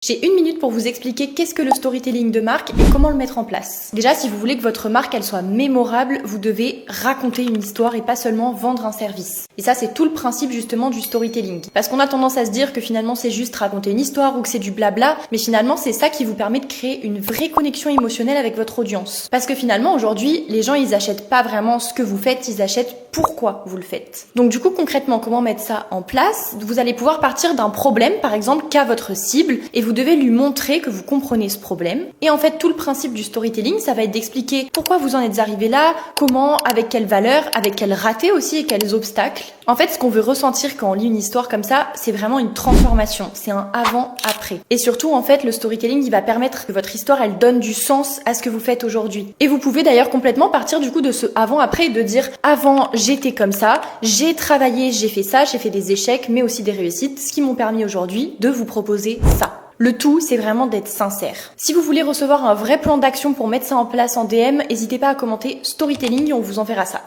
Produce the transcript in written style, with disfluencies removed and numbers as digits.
J'ai une minute pour vous expliquer qu'est-ce que le storytelling de marque et comment le mettre en place. Déjà, si vous voulez que votre marque elle soit mémorable, vous devez raconter une histoire et pas seulement vendre un service. Et ça, c'est tout le principe justement du storytelling. Parce qu'on a tendance à se dire que finalement c'est juste raconter une histoire ou que c'est du blabla, mais finalement c'est ça qui vous permet de créer une vraie connexion émotionnelle avec votre audience. Parce que finalement aujourd'hui, les gens ils achètent pas vraiment ce que vous faites, ils achètent pourquoi vous le faites. Donc du coup concrètement, comment mettre ça en place? Vous allez pouvoir partir d'un problème par exemple qu'a votre cible et vous devez lui montrer que vous comprenez ce problème. Et en fait, tout le principe du storytelling, ça va être d'expliquer pourquoi vous en êtes arrivé là, comment, avec quelles valeurs, avec quels ratés aussi et quels obstacles. En fait, ce qu'on veut ressentir quand on lit une histoire comme ça, c'est vraiment une transformation. C'est un avant-après. Et surtout, en fait, le storytelling, il va permettre que votre histoire, elle donne du sens à ce que vous faites aujourd'hui. Et vous pouvez d'ailleurs complètement partir du coup de ce avant-après et de dire avant, j'étais comme ça, j'ai travaillé, j'ai fait ça, j'ai fait des échecs, mais aussi des réussites, ce qui m'ont permis aujourd'hui de vous proposer ça. Le tout, c'est vraiment d'être sincère. Si vous voulez recevoir un vrai plan d'action pour mettre ça en place en DM, n'hésitez pas à commenter storytelling et on vous enverra ça.